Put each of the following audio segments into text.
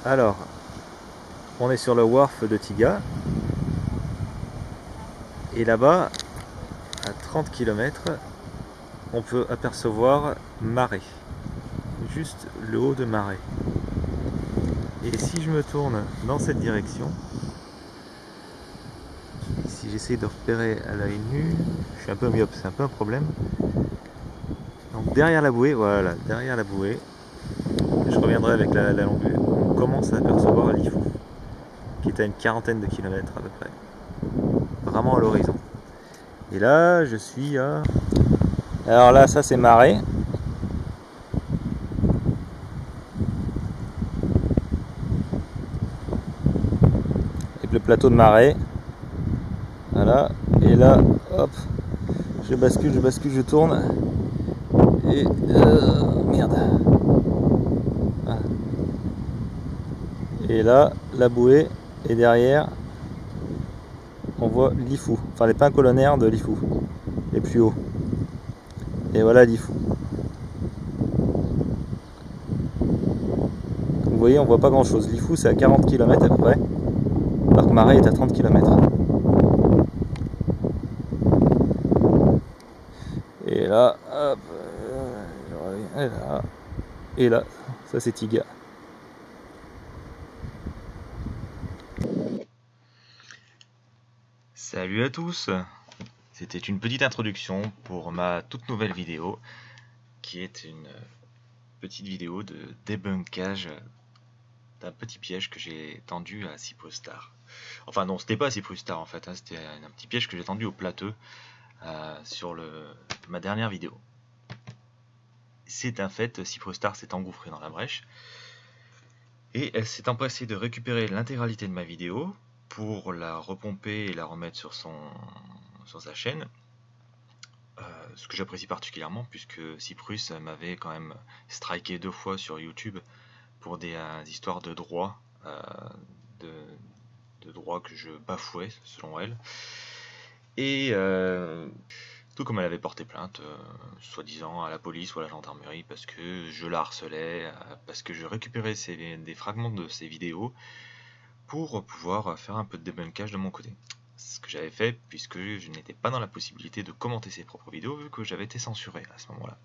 Alors, on est sur le wharf de Tiga. Et là-bas, à 30 km, on peut apercevoir Marais. Juste le haut de Marais. Et si je me tourne dans cette direction, si j'essaie de repérer à l'œil nu, je suis un peu myope, c'est un peu un problème. Donc derrière la bouée, voilà, derrière la bouée, je reviendrai avec la longue vue, on commence à apercevoir Lifou, qui est à une quarantaine de kilomètres à peu près, vraiment à l'horizon. Et là, je suis à... Alors là, ça c'est Marais. Avec le plateau de Marais. Voilà. Et là, hop, je bascule, je tourne. Et... merde. Voilà. Et là, la bouée. Et derrière, on voit Lifou. Enfin, les pins colonnaires de Lifou. Les plus hauts. Et voilà Lifou. Vous voyez, on voit pas grand chose. Lifou, c'est à 40 km à peu près. Alors que Marais est à 30 km. Et là, hop, et là, et là, ça c'est Tiga. Salut à tous! C'était une petite introduction pour ma toute nouvelle vidéo, qui est une petite vidéo de débunkage d'un petit piège que j'ai tendu à Cyprustar. Enfin non, c'était pas à Cyprustar en fait, hein, c'était un petit piège que j'ai tendu au plateux sur ma dernière vidéo. C'est un fait, Cyprustar s'est engouffré dans la brèche, et elle s'est empressée de récupérer l'intégralité de ma vidéo pour la repomper et la remettre sur sa chaîne. Ce que j'apprécie particulièrement puisque Cyprus m'avait quand même striké 2 fois sur YouTube pour des histoires de droits, de, de droits que je bafouais selon elle. Et tout comme elle avait porté plainte, soi-disant à la police ou à la gendarmerie parce que je la harcelais, parce que je récupérais des fragments de ses vidéos pour pouvoir faire un peu de débunkage de mon côté. Ce que j'avais fait puisque je n'étais pas dans la possibilité de commenter ses propres vidéos vu que j'avais été censuré à ce moment-là.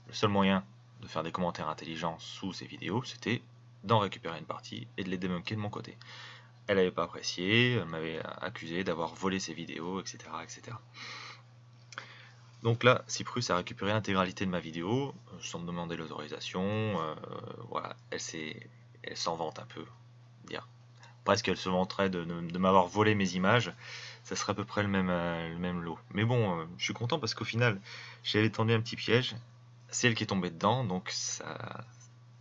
Le seul moyen de faire des commentaires intelligents sous ces vidéos, c'était d'en récupérer une partie et de les débunker de mon côté. Elle n'avait pas apprécié, elle m'avait accusé d'avoir volé ses vidéos, etc., etc. Donc là, Cyprus a récupéré l'intégralité de ma vidéo, sans me demander l'autorisation, voilà, elle s'en vante un peu, dire. Presque elle se vanterait de m'avoir volé mes images, ça serait à peu près le même lot. Mais bon, je suis content parce qu'au final, j'avais tendu un petit piège, c'est elle qui est tombée dedans, donc ça,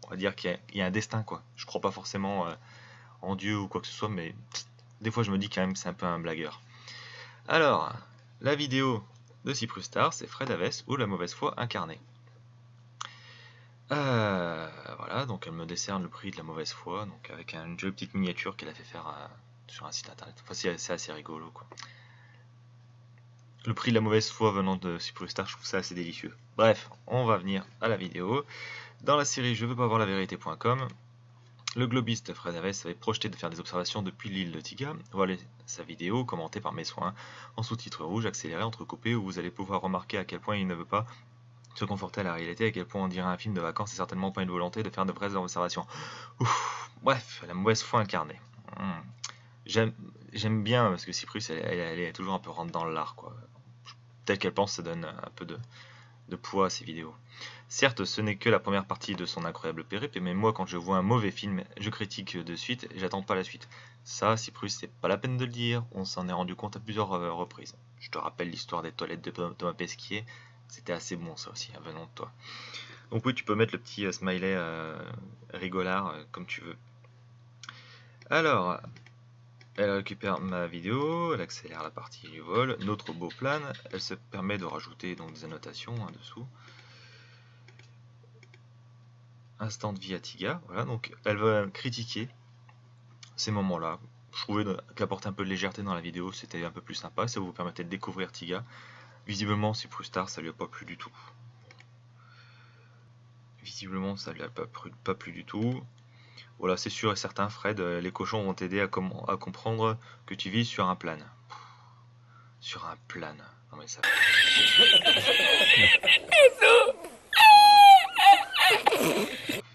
on va dire qu'il y a un destin, quoi. Je crois pas forcément en Dieu ou quoi que ce soit, mais des fois je me dis quand même que c'est un peu un blagueur. Alors, la vidéo de Cyprus Star, c'est Fred Aves ou la mauvaise foi incarnée. Voilà, donc elle me décerne le prix de la mauvaise foi, donc avec une jolie petite miniature qu'elle a fait faire sur un site internet. Enfin, c'est assez rigolo, quoi. Le prix de la mauvaise foi venant de Cyprus Star, je trouve ça assez délicieux. Bref, on va venir à la vidéo. Dans la série Je veux pas voir la vérité.com, le globiste Fred Aves avait projeté de faire des observations depuis l'île de Tiga. Voilà sa vidéo, commentée par mes soins, en sous-titres rouges, accélérés, entrecoupés, où vous allez pouvoir remarquer à quel point il ne veut pas se conforter à la réalité, à quel point on dirait un film de vacances et certainement pas une volonté de faire de vraies observations. Ouf, bref, la mauvaise foi incarnée. J'aime bien, parce que Cyprus, elle est toujours un peu rentre dans l'art, quoi. Tel qu'elle pense, ça donne un peu de poids à ses vidéos. Certes, ce n'est que la première partie de son incroyable périple, mais moi, quand je vois un mauvais film, je critique de suite et j'attends pas la suite. Ça, Cyprus, c'est pas la peine de le dire, on s'en est rendu compte à plusieurs reprises. Je te rappelle l'histoire des toilettes de Thomas Pesquet, c'était assez bon ça aussi, venant de toi. Donc oui, tu peux mettre le petit smiley rigolard comme tu veux. Alors, elle récupère ma vidéo, elle accélère la partie du vol, notre beau plane, elle se permet de rajouter donc des annotations dessous. Instant de vie à Tiga, voilà, donc elle va critiquer ces moments-là. Je trouvais qu'apporter un peu de légèreté dans la vidéo, c'était un peu plus sympa, ça vous permettait de découvrir Tiga. Visiblement, Cyprus Star, ça lui a pas plu du tout. Visiblement, ça lui a pas plu du tout. Voilà, c'est sûr et certain, Fred, les cochons vont t'aider à comprendre que tu vis sur un plane. Sur un plane. Non mais ça...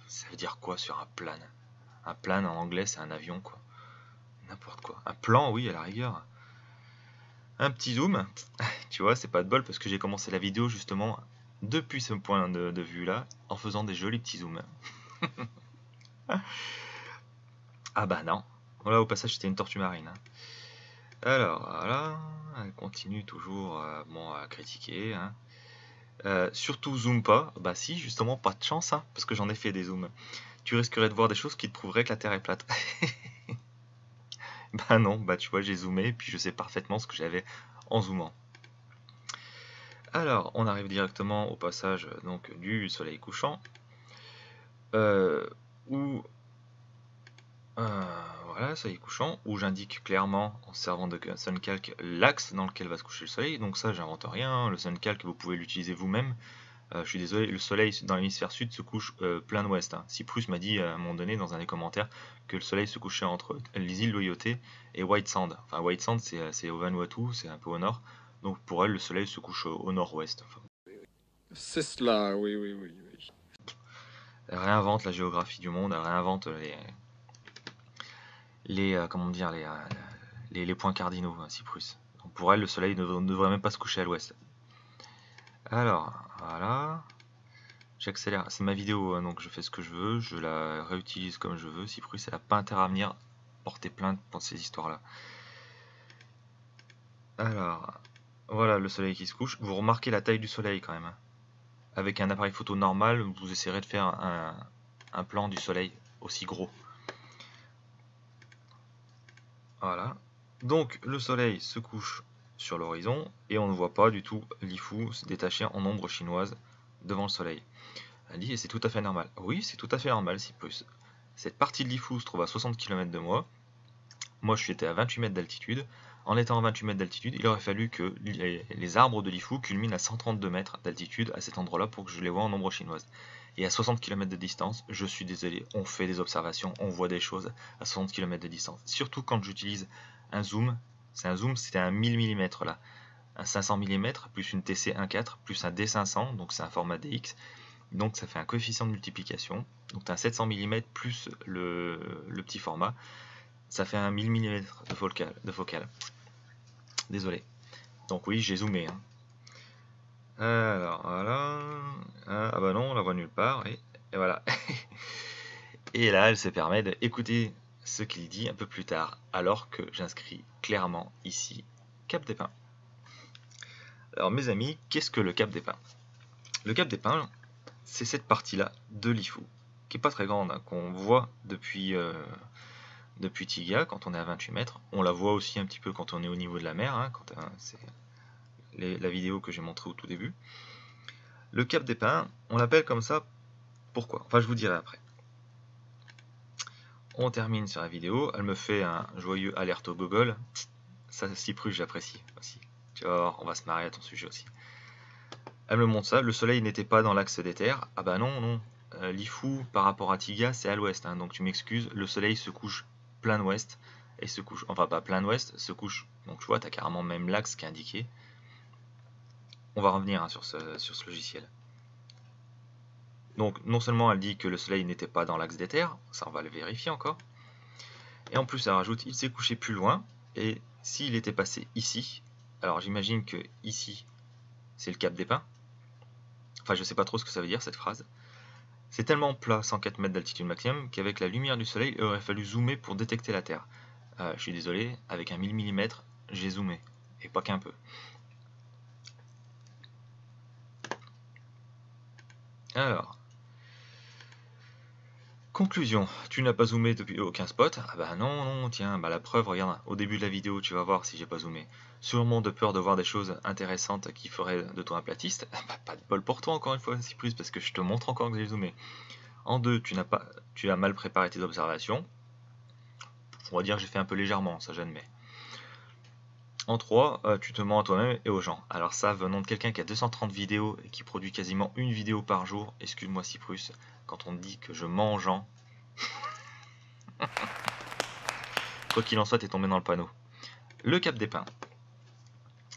Ça veut dire quoi sur un plane? Un plane en anglais c'est un avion quoi. N'importe quoi. Un plan oui à la rigueur. Un petit zoom. Tu vois c'est pas de bol parce que j'ai commencé la vidéo justement depuis ce point de vue là en faisant des jolis petits zooms. Ah bah non. Voilà au passage c'était une tortue marine. Alors voilà. Elle continue toujours bon, à critiquer. Hein. Surtout zoom pas. Bah si justement pas de chance hein, parce que j'en ai fait des zooms. Tu risquerais de voir des choses qui te prouveraient que la Terre est plate. Bah non, bah tu vois, j'ai zoomé, puis je sais parfaitement ce que j'avais en zoomant. Alors, on arrive directement au passage donc du soleil couchant, où voilà, soleil couchant, où j'indique clairement en servant de SunCalc l'axe dans lequel va se coucher le soleil. Donc ça, j'invente rien. Le SunCalc, vous pouvez l'utiliser vous-même. Je suis désolé, le soleil dans l'hémisphère sud se couche plein ouest. Hein. Cyprus m'a dit à un moment donné dans un des commentaires que le soleil se couchait entre les îles Loyauté et White Sand. Enfin, White Sand, c'est au Vanuatu, c'est un peu au nord. Donc pour elle, le soleil se couche au nord-ouest. Enfin, c'est cela, oui, oui, oui, oui. elle réinvente la géographie du monde, elle réinvente comment dire, les points cardinaux, hein, Cyprus. Donc pour elle, le soleil ne devrait même pas se coucher à l'ouest. Alors, voilà. J'accélère, c'est ma vidéo, hein, donc je fais ce que je veux, je la réutilise comme je veux. Cyprus, elle n'a pas intérêt à venir porter plainte pour ces histoires-là. Alors, voilà le soleil qui se couche. Vous remarquez la taille du soleil quand même. Hein. Avec un appareil photo normal, vous essayerez de faire un plan du soleil aussi gros. Voilà. Donc le soleil se couche sur l'horizon et on ne voit pas du tout l'Ifu se détacher en ombre chinoise devant le soleil. Elle dit, et c'est tout à fait normal. Oui, c'est tout à fait normal, Cyprus. Cette partie de l'Ifu se trouve à 60 km de moi. Moi, je suis à 28 mètres d'altitude. En étant à 28 mètres d'altitude, il aurait fallu que les arbres de l'Ifu culminent à 132 mètres d'altitude à cet endroit-là pour que je les vois en ombre chinoise. Et à 60 km de distance, je suis désolé, on fait des observations, on voit des choses à 60 km de distance. Surtout quand j'utilise un zoom. C'est un zoom, c'était un 1000 mm là. Un 500 mm plus une TC 1.4 plus un D500, donc c'est un format DX. Donc ça fait un coefficient de multiplication. Donc tu as un 700 mm plus le petit format. Ça fait un 1000 mm de focale. Désolé. Donc oui, j'ai zoomé. Hein. Alors voilà. Ah bah non, on la voit nulle part. Et voilà. Et là, elle se permet d'écouter ce qu'il dit un peu plus tard. Alors que j'inscris clairement ici Cap des Pins. Alors mes amis, qu'est-ce que le Cap des Pins? Le Cap des Pins, c'est cette partie-là de l'Ifu, qui est pas très grande, hein, qu'on voit depuis Tiga, quand on est à 28 mètres. On la voit aussi un petit peu quand on est au niveau de la mer, hein, c'est la vidéo que j'ai montrée au tout début. Le Cap des Pins, on l'appelle comme ça, pourquoi? Enfin, je vous dirai après. On termine sur la vidéo, elle me fait un joyeux alerte au Google. Ça, Cyprus, j'apprécie aussi. Tu vas voir, on va se marrer à ton sujet aussi. Elle me montre ça, le soleil n'était pas dans l'axe des terres. Ah bah non, non. L'Ifu par rapport à Tiga, c'est à l'ouest, hein, donc tu m'excuses, le soleil se couche plein ouest et se couche, enfin pas plein ouest, se couche, donc tu vois, tu as carrément même l'axe qui est indiqué. On va revenir hein, sur ce logiciel. Donc non seulement elle dit que le soleil n'était pas dans l'axe des terres, ça on va le vérifier encore, et en plus elle rajoute, il s'est couché plus loin, et s'il était passé ici, alors j'imagine que ici, c'est le Cap des Pins, enfin je sais pas trop ce que ça veut dire cette phrase. C'est tellement plat, 104 mètres d'altitude maximum, qu'avec la lumière du soleil, il aurait fallu zoomer pour détecter la Terre. Je suis désolé, avec un 1000 mm, j'ai zoomé, et pas qu'un peu. Alors, conclusion, tu n'as pas zoomé depuis aucun spot? Ah bah non, non, tiens, bah la preuve, regarde, au début de la vidéo, tu vas voir si j'ai pas zoomé. Sûrement de peur de voir des choses intéressantes qui feraient de toi un platiste. Bah, pas de bol pour toi encore une fois, Cyprus, parce que je te montre encore que j'ai zoomé. En deux, tu as mal préparé tes observations. On va dire que j'ai fait un peu légèrement, ça j'admets. En 3, tu te mens à toi-même et aux gens. Alors ça, venant de quelqu'un qui a 230 vidéos et qui produit quasiment une vidéo par jour, excuse-moi Cyprus, quand on dit que je mens aux gens, Quoi qu'il en soit, t'es tombé dans le panneau. Le Cap des Pins.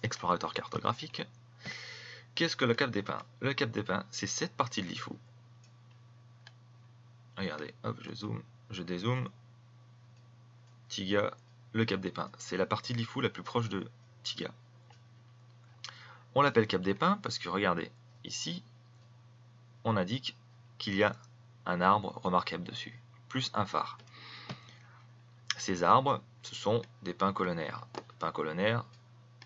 Explorateur cartographique. Qu'est-ce que le Cap des Pins? Le Cap des Pins, c'est cette partie de l'Ifou. Regardez, hop, je zoome, je dézoome. Tiga, le Cap des Pins. C'est la partie de l'Ifou la plus proche de Tiga. On l'appelle Cap des Pins parce que regardez, ici, on indique qu'il y a un arbre remarquable dessus, plus un phare. Ces arbres, ce sont des pins colonnaires. Pins colonnaires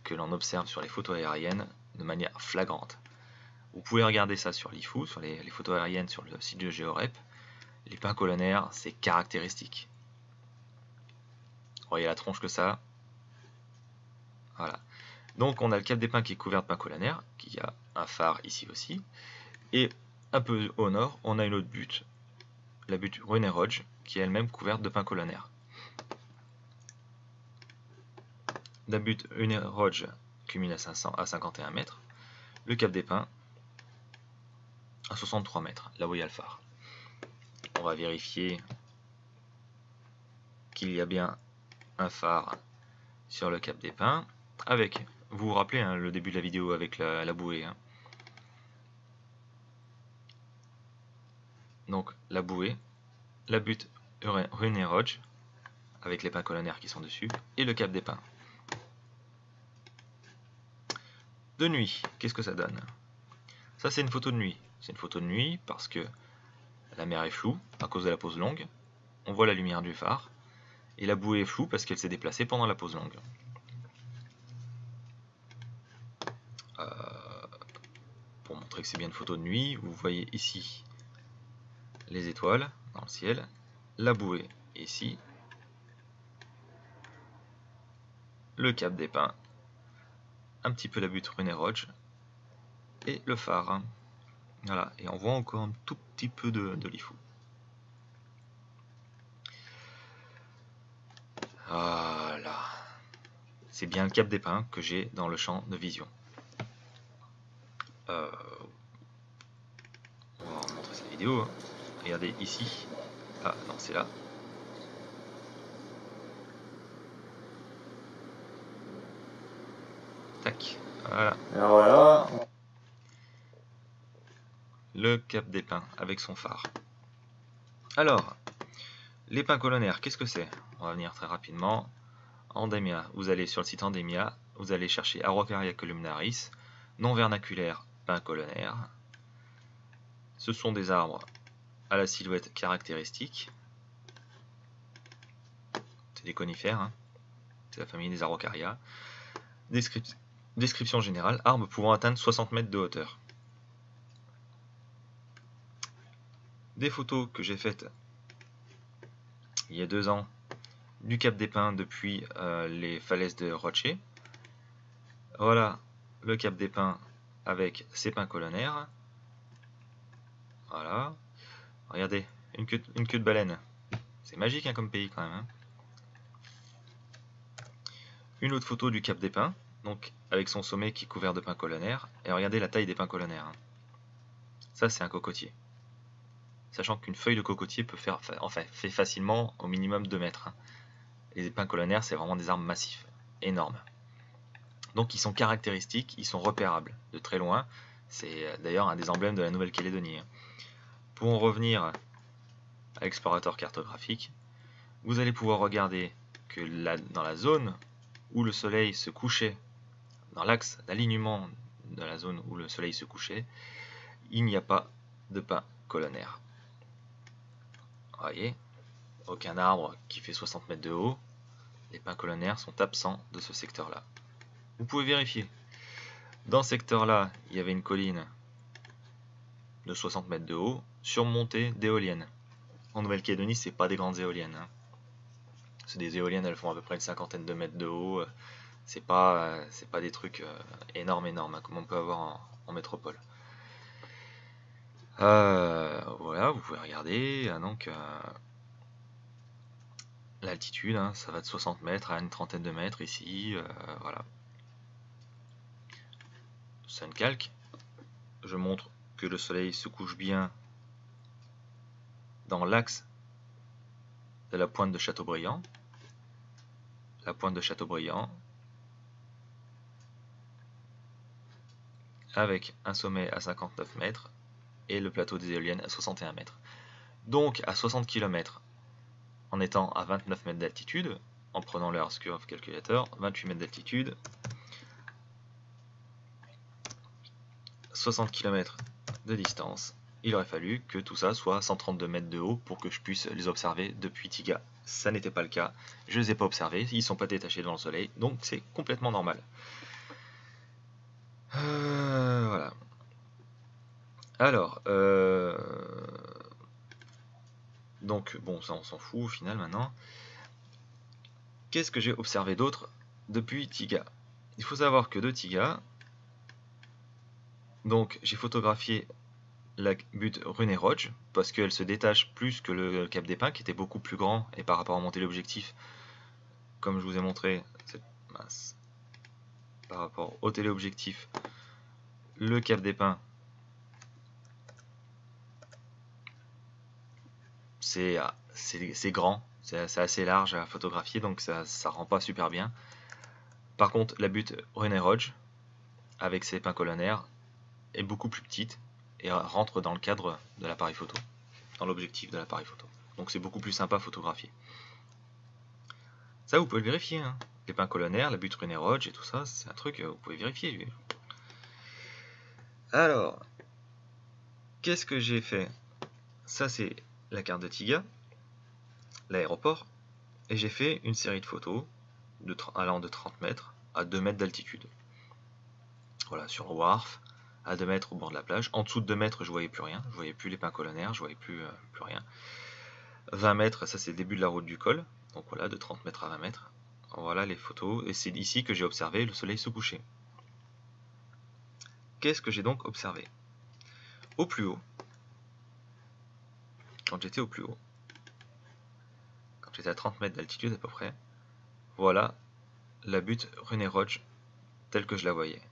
que l'on observe sur les photos aériennes de manière flagrante. Vous pouvez regarder ça sur l'IFU, sur les photos aériennes sur le site de GeoRep. Les pins colonnaires, c'est caractéristique. Vous voyez la tronche que ça? Voilà. Donc on a le Cap des Pins qui est couvert de pins colonnaires, qui a un phare ici aussi. Et un peu au nord, on a une autre butte, la butte Runerodge, qui est elle-même couverte de pins colonnaires. La butte Runerodge culmine à 51 mètres. Le Cap des Pins à 63 mètres, là où il y a le phare. On va vérifier qu'il y a bien un phare sur le Cap des Pins, avec, vous vous rappelez hein, le début de la vidéo avec la bouée. Hein. Donc la bouée, la butte Runerodge, avec les pins colonnaires qui sont dessus, et le Cap des Pins. De nuit, qu'est-ce que ça donne? Ça c'est une photo de nuit. C'est une photo de nuit parce que la mer est floue à cause de la pause longue. On voit la lumière du phare. Et la bouée est floue parce qu'elle s'est déplacée pendant la pause longue. Pour montrer que c'est bien une photo de nuit, vous voyez ici les étoiles dans le ciel, la bouée ici, le Cap des Pins, un petit peu la butte Runerodge et le phare. Voilà, et on voit encore un tout petit peu de l'IFU. Voilà. C'est bien le Cap des Pins que j'ai dans le champ de vision. On va montrer cette vidéo. Hein. Regardez ici. Ah non, c'est là. Tac. Voilà. Alors voilà. Le Cap des Pins avec son phare. Alors, les pins colonnaires, qu'est-ce que c'est? On va venir très rapidement. Endemia, vous allez sur le site Endemia, vous allez chercher Araucaria columnaris, non vernaculaire, pin colonnaire. Ce sont des arbres à la silhouette caractéristique. C'est des conifères, hein. C'est la famille des Araucaria. Description générale, arbres pouvant atteindre 60 mètres de hauteur. Des photos que j'ai faites il y a 2 ans du Cap des Pins depuis les falaises de Roche. Voilà le Cap des Pins avec ses pins colonnaires. Voilà. Regardez, une queue de baleine. C'est magique hein, comme pays quand même. Hein. Une autre photo du Cap des Pins, donc avec son sommet qui est couvert de pins colonnaires. Et regardez la taille des pins colonnaires. Hein. Ça c'est un cocotier. Sachant qu'une feuille de cocotier peut faire, enfin, fait facilement au minimum 2 mètres. Hein. Les pins colonnaires, c'est vraiment des arbres massifs, énormes. Donc ils sont caractéristiques, ils sont repérables de très loin. C'est d'ailleurs un des emblèmes de la Nouvelle-Calédonie. Hein. Pour en revenir à l'explorateur cartographique, vous allez pouvoir regarder que dans la zone où le soleil se couchait, dans l'axe d'alignement de la zone où le soleil se couchait, il n'y a pas de pins colonnaires. Vous voyez, aucun arbre qui fait 60 mètres de haut, les pins colonnaires sont absents de ce secteur-là. Vous pouvez vérifier. Dans ce secteur-là, il y avait une colline de 60 mètres de haut, surmontée d'éoliennes. En Nouvelle-Calédonie, c'est pas des grandes éoliennes. Hein. C'est des éoliennes, elles font à peu près une 50aine de mètres de haut. C'est pas des trucs énormes, hein, comme on peut avoir en métropole. Voilà, vous pouvez regarder. Donc, l'altitude, hein, ça va de 60 mètres à une trentaine de mètres ici. Voilà. Suncalc. Je montre que le soleil se couche bien dans l'axe de la pointe de Châteaubriand. La pointe de Châteaubriand. Avec un sommet à 59 mètres et le plateau des éoliennes à 61 mètres. Donc à 60 km, en étant à 29 mètres d'altitude, en prenant le R-Curve calculateur, 28 mètres d'altitude, 60 km de distance, il aurait fallu que tout ça soit 132 mètres de haut pour que je puisse les observer depuis Tiga. Ça n'était pas le cas, je ne les ai pas observés, ils ne sont pas détachés devant le soleil, donc c'est complètement normal. Voilà. Alors, donc bon, ça on s'en fout au final maintenant. Qu'est-ce que j'ai observé d'autre depuis Tiga? Il faut savoir que de Tiga, donc j'ai photographié la butte Runners-Roge parce qu'elle se détache plus que le Cap des Pins qui était beaucoup plus grand, et par rapport à mon téléobjectif, comme je vous ai montré, par rapport au téléobjectif, le Cap des Pins c'est grand, c'est assez large à photographier, donc ça rend pas super bien. Par contre, la butte Runners-Roge avec ses pins colonnaires est beaucoup plus petite et rentre dans le cadre de l'appareil photo, dans l'objectif de l'appareil photo. Donc c'est beaucoup plus sympa à photographier. Ça, vous pouvez le vérifier, hein. Les pins colonnaires, la butte Runners-Roge et tout ça, c'est un truc, vous pouvez vérifier. Alors, qu'est-ce que j'ai fait? Ça, c'est la carte de Tiga, l'aéroport, et j'ai fait une série de photos allant de 30 mètres à 2 mètres d'altitude. Voilà, sur le wharf, à 2 mètres au bord de la plage. En dessous de 2 mètres, je voyais plus rien, je voyais plus les pins colonnaires, je voyais plus rien. 20 mètres, ça c'est le début de la route du col, donc voilà, de 30 mètres à 20 mètres. Voilà les photos, et c'est ici que j'ai observé le soleil se coucher. Qu'est-ce que j'ai donc observé? Au plus haut, quand j'étais au plus haut, quand j'étais à 30 mètres d'altitude à peu près, voilà la butte Runners-Roge telle que je la voyais.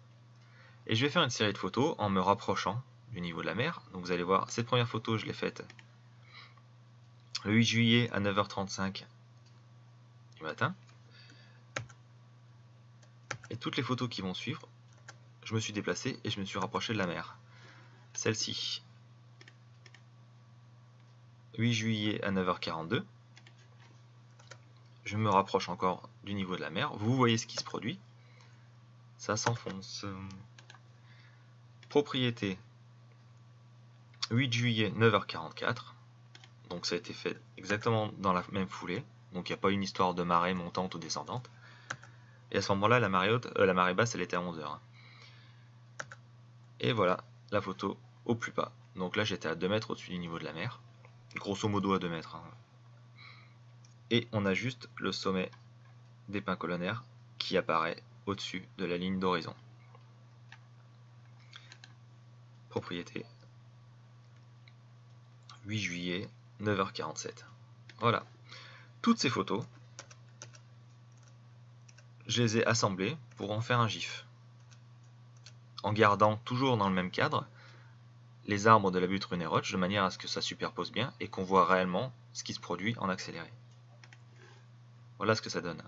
Et je vais faire une série de photos en me rapprochant du niveau de la mer. Donc vous allez voir, cette première photo, je l'ai faite le 8 juillet à 9h35 du matin. Et toutes les photos qui vont suivre, je me suis déplacé et je me suis rapproché de la mer. Celle-ci, 8 juillet à 9h42. Je me rapproche encore du niveau de la mer. Vous voyez ce qui se produit. Ça s'enfonce. Propriété, 8 juillet, 9h44. Donc ça a été fait exactement dans la même foulée. Donc il n'y a pas une histoire de marée montante ou descendante. Et à ce moment-là, la marée basse, elle était à 11h. Et voilà la photo au plus bas. Donc là, j'étais à 2 mètres au-dessus du niveau de la mer. Grosso modo à 2 mètres. Et on a juste le sommet des pins colonnaires qui apparaît au-dessus de la ligne d'horizon. Propriété, 8 juillet, 9h47. Voilà. Toutes ces photos, je les ai assemblées pour en faire un GIF. En gardant toujours dans le même cadre les arbres de la butte Runners-Roge de manière à ce que ça superpose bien et qu'on voit réellement ce qui se produit en accéléré. Voilà ce que ça donne.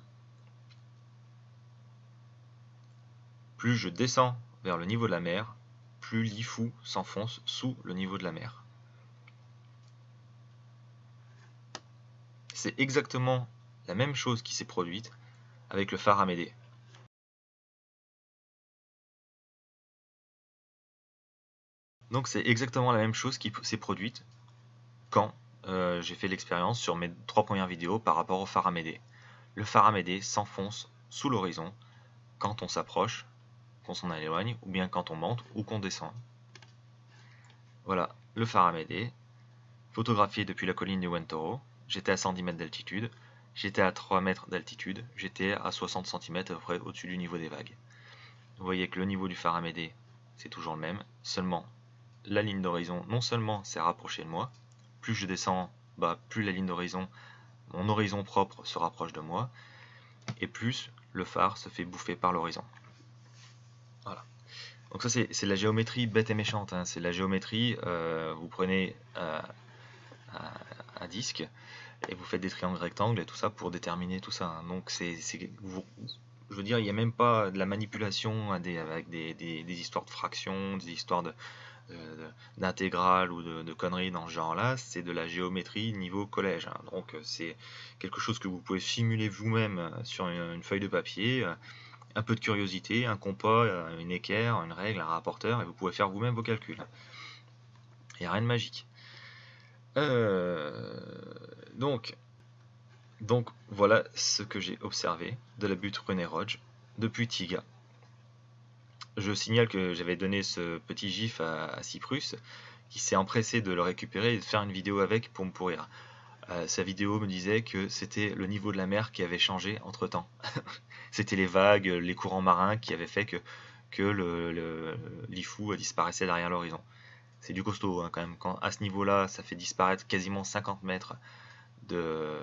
Plus je descends vers le niveau de la mer, plus l'IFOO s'enfonce sous le niveau de la mer. C'est exactement la même chose qui s'est produite avec le phare Amédée. Donc c'est exactement la même chose qui s'est produite quand j'ai fait l'expérience sur mes 3 premières vidéos par rapport au phare Amédée. Le phare Amédée s'enfonce sous l'horizon quand on s'approche, qu'on s'en éloigne, ou bien quand on monte ou qu'on descend. Voilà le phare Amédée, photographié depuis la colline du Wentoro. J'étais à 110 mètres d'altitude, j'étais à 3 mètres d'altitude, j'étais à 60 cm à peu près au-dessus du niveau des vagues. Vous voyez que le niveau du phare Amédée, c'est toujours le même, seulement la ligne d'horizon non seulement s'est rapprochée de moi, plus je descends, plus la ligne d'horizon, mon horizon propre se rapproche de moi, et plus le phare se fait bouffer par l'horizon. Voilà. Donc ça c'est la géométrie bête et méchante, hein. C'est la géométrie, vous prenez un disque, et vous faites des triangles rectangles et tout ça pour déterminer tout ça, hein. Donc je veux dire, il n'y a même pas de la manipulation avec des histoires de fractions, des histoires d'intégrales ou de conneries dans ce genre-là. C'est de la géométrie niveau collège, hein. Donc c'est quelque chose que vous pouvez simuler vous-même sur une feuille de papier, un peu de curiosité, un compas, une équerre, une règle, un rapporteur, et vous pouvez faire vous-même vos calculs. Il n'y a rien de magique. Donc voilà ce que j'ai observé de la butte René Roge depuis Tiga. Je signale que j'avais donné ce petit gif à Cyprus, qui s'est empressé de le récupérer et de faire une vidéo avec pour me pourrir. Sa vidéo me disait que c'était le niveau de la mer qui avait changé entre temps. C'était les vagues, les courants marins qui avaient fait que l'IFU disparaissait derrière l'horizon. C'est du costaud, hein, quand même. Quand à ce niveau-là, ça fait disparaître quasiment 50 mètres de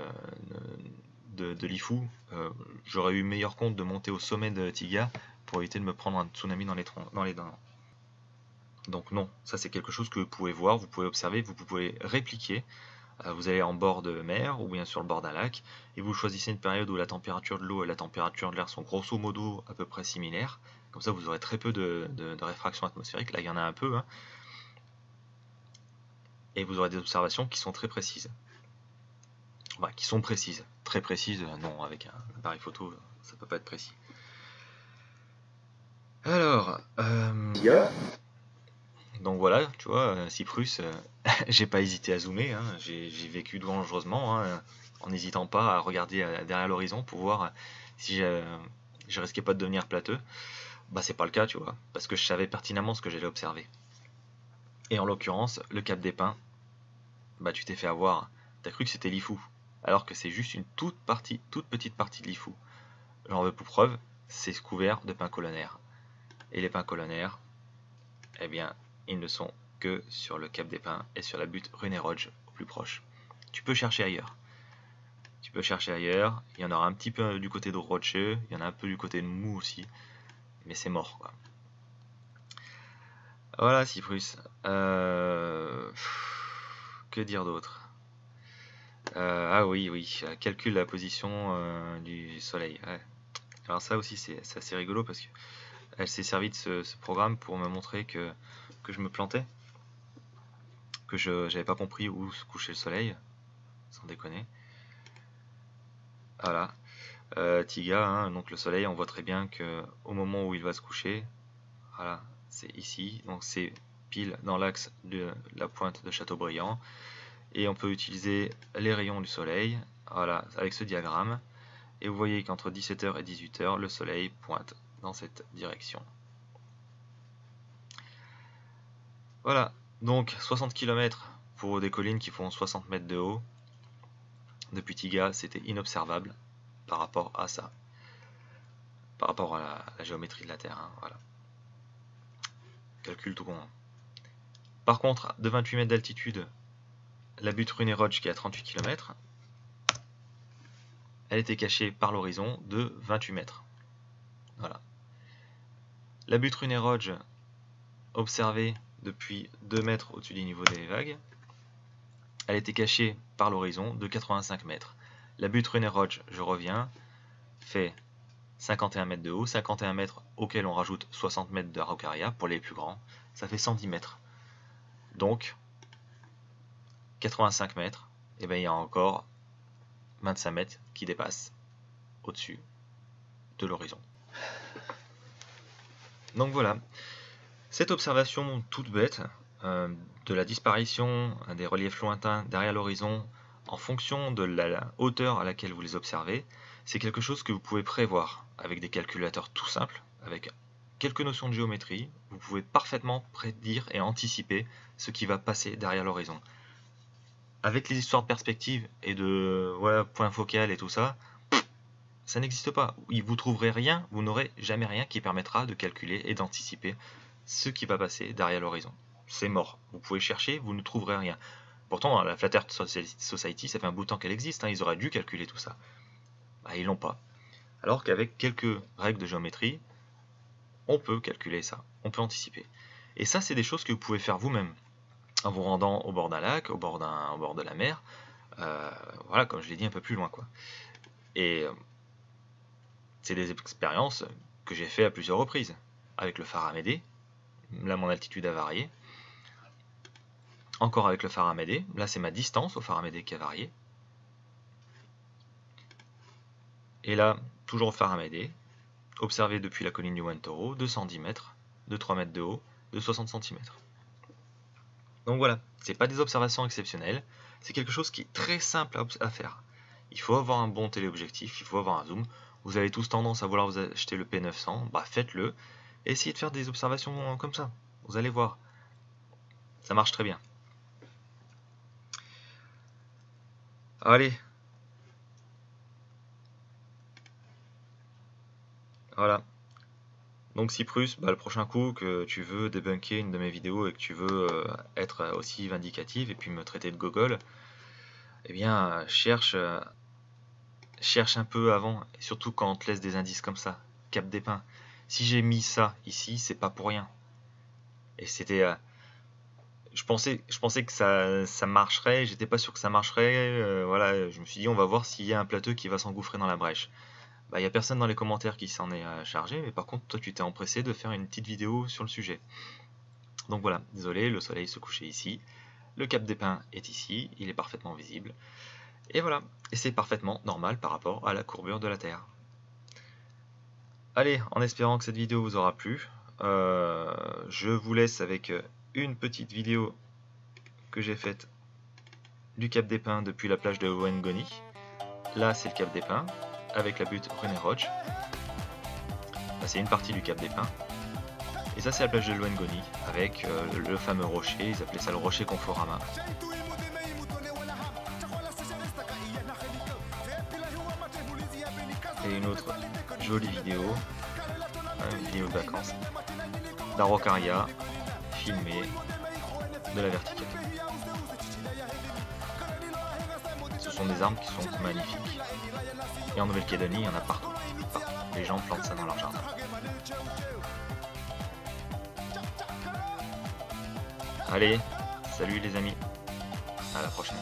l'IFU, j'aurais eu meilleur compte de monter au sommet de Tiga pour éviter de me prendre un tsunami dans les dents. Donc non, ça c'est quelque chose que vous pouvez voir, vous pouvez observer, vous pouvez répliquer. Vous allez en bord de mer ou bien sur le bord d'un lac et vous choisissez une période où la température de l'eau et la température de l'air sont grosso modo à peu près similaires. Comme ça vous aurez très peu de réfraction atmosphérique, là il y en a un peu, hein. Et vous aurez des observations qui sont très précises. Enfin, qui sont précises. Très précises, non, avec un appareil photo, ça peut pas être précis. Alors, donc voilà, tu vois, Cyprus, j'ai pas hésité à zoomer, hein, j'ai vécu dangereusement, hein, en n'hésitant pas à regarder derrière l'horizon pour voir si je risquais pas de devenir plateux. Bah c'est pas le cas, tu vois, parce que je savais pertinemment ce que j'allais observer. Et en l'occurrence, le Cap des Pins, bah tu t'es fait avoir, t'as cru que c'était l'IFU, alors que c'est juste une toute petite partie de l'IFU. J'en veux pour preuve, c'est couvert de pins colonnaires. Et les pins colonnaires, eh bien, ils ne sont que sur le Cap des Pins et sur la butte René Roge au plus proche. Tu peux chercher ailleurs. Il y en aura un petit peu du côté de Rocheux, il y en a un peu du côté de Mou aussi, mais c'est mort, quoi. Voilà, Cyprus. Que dire d'autre? Ah oui, calcule la position du soleil. Ouais. Alors ça aussi c'est assez rigolo parce que elle s'est servie de ce programme pour me montrer que je me plantais, que je n'avais pas compris où se couchait le soleil, sans déconner. Voilà. Tiga, hein, donc le soleil, on voit très bien que au moment où il va se coucher, voilà, c'est ici, donc c'est pile dans l'axe de la pointe de Châteaubriand, et on peut utiliser les rayons du soleil, voilà, avec ce diagramme, et vous voyez qu'entre 17h et 18h, le soleil pointe dans cette direction. Voilà, donc 60 km pour des collines qui font 60 mètres de haut. Depuis Tiga, c'était inobservable par rapport à ça, par rapport à la géométrie de la Terre, hein, voilà. Calcul tout con. Par contre, de 28 mètres d'altitude, la butte René Roge qui est à 38 km, elle était cachée par l'horizon de 28 mètres. Voilà. La butte René Roge, observée depuis 2 mètres au-dessus du niveau des vagues, elle était cachée par l'horizon de 85 mètres. La butte René Roge, je reviens, fait 51 mètres de haut, 51 mètres auxquels on rajoute 60 mètres de Araucaria pour les plus grands, ça fait 110 mètres. Donc, 85 mètres, et bien il y a encore 25 mètres qui dépassent au-dessus de l'horizon. Donc voilà, cette observation toute bête de la disparition des reliefs lointains derrière l'horizon en fonction de la hauteur à laquelle vous les observez, c'est quelque chose que vous pouvez prévoir avec des calculateurs tout simples, avec quelques notions de géométrie, vous pouvez parfaitement prédire et anticiper ce qui va passer derrière l'horizon. Avec les histoires de perspective et de voilà, point focal et tout ça, ça n'existe pas. Vous trouverez rien, vous n'aurez jamais rien qui permettra de calculer et d'anticiper ce qui va passer derrière l'horizon. C'est mort. Vous pouvez chercher, vous ne trouverez rien. Pourtant, la Flat Earth Society, ça fait un bout de temps qu'elle existe, hein, ils auraient dû calculer tout ça. Bah, ils l'ont pas. Alors qu'avec quelques règles de géométrie, on peut calculer ça, on peut anticiper. Et ça, c'est des choses que vous pouvez faire vous-même, en vous rendant au bord d'un lac, au bord de la mer, Voilà, comme je l'ai dit un peu plus loin, quoi. Et c'est des expériences que j'ai fait à plusieurs reprises. Avec le phare Amédée, là mon altitude a varié. Encore avec le phare Amédée, là c'est ma distance au phare Amédée qui a varié. Et là, toujours au phare Amédée, observé depuis la colline du Wentoro, 210 mètres, de 3 mètres de haut, de 60 cm. Donc voilà, c'est pas des observations exceptionnelles, c'est quelque chose qui est très simple à faire. Il faut avoir un bon téléobjectif, il faut avoir un zoom. Vous avez tous tendance à vouloir vous acheter le P900, bah faites-le. Essayez de faire des observations comme ça, vous allez voir. Ça marche très bien. Allez. Voilà. Donc Cyprus, bah, le prochain coup que tu veux débunker une de mes vidéos et que tu veux être aussi vindicative et puis me traiter de gogol, eh bien cherche un peu avant, et surtout quand on te laisse des indices comme ça. Cap des Pins. Si j'ai mis ça ici, c'est pas pour rien. Et c'était... je pensais que ça marcherait, j'étais pas sûr que ça marcherait. Voilà, je me suis dit on va voir s'il y a un plateau qui va s'engouffrer dans la brèche. Bah, y a personne dans les commentaires qui s'en est chargé, mais par contre toi tu t'es empressé de faire une petite vidéo sur le sujet. Donc voilà, désolé, le soleil se couchait ici, le Cap des Pins est ici, il est parfaitement visible, et voilà, et c'est parfaitement normal par rapport à la courbure de la Terre. Allez, en espérant que cette vidéo vous aura plu, je vous laisse avec une petite vidéo que j'ai faite du Cap des Pins depuis la plage de Ouengoni. Là c'est le Cap des Pins, avec la butte René Roche. C'est une partie du Cap des Pins. Et ça c'est la plage de Ouengoni, avec le fameux rocher, ils appelaient ça le rocher Conforama. Et une autre jolie vidéo, une vidéo de vacances, d'Araucaria, filmée de la verticale. Ce sont des arbres qui sont magnifiques. Et en Nouvelle-Calédonie, il y en a partout. Les gens plantent ça dans leur jardin. Allez, salut les amis. À la prochaine.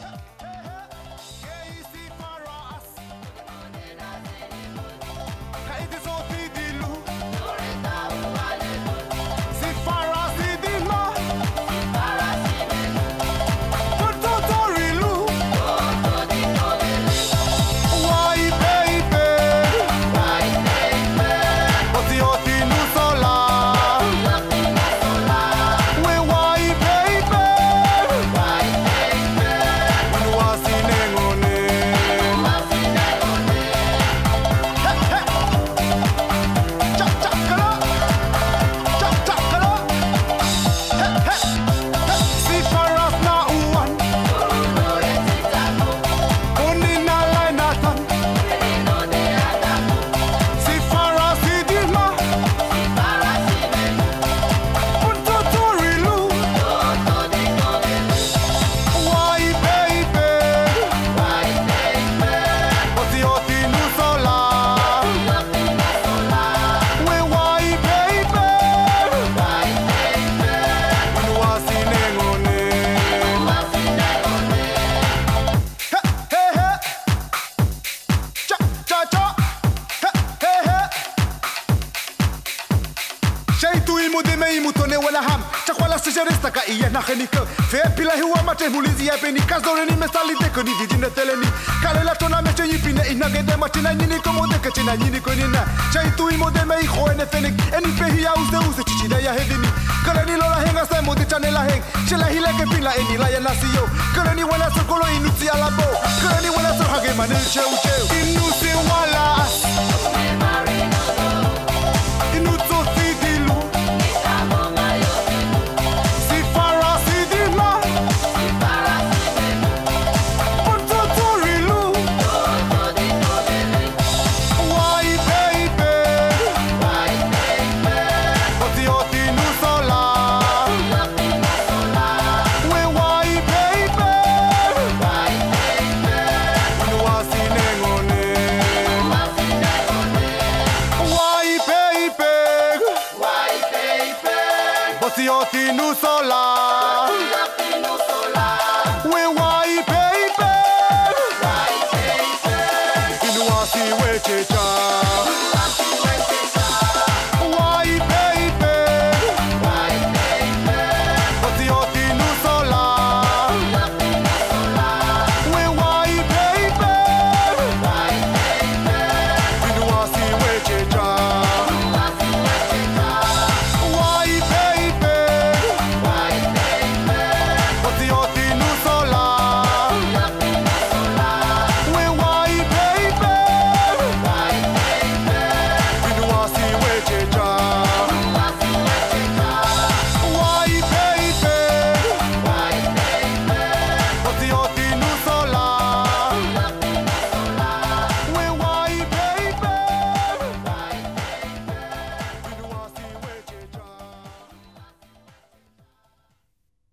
Fe pila hiwa mate hulizi ya peni kasdore ni mesali deko ni dijine teleni kale la tona meche yipine inage de matina nyini komo deke china nyini konina chai tu imo de mei khoene fenik eni pehi ya uze chichida ya hedini kale ni lola henga se mo de chanela heng chela hile ke pila eni la ya nasiyo kale ni wala sokolo inuti ala bo kale ni wala so hage mane cheu inuti wala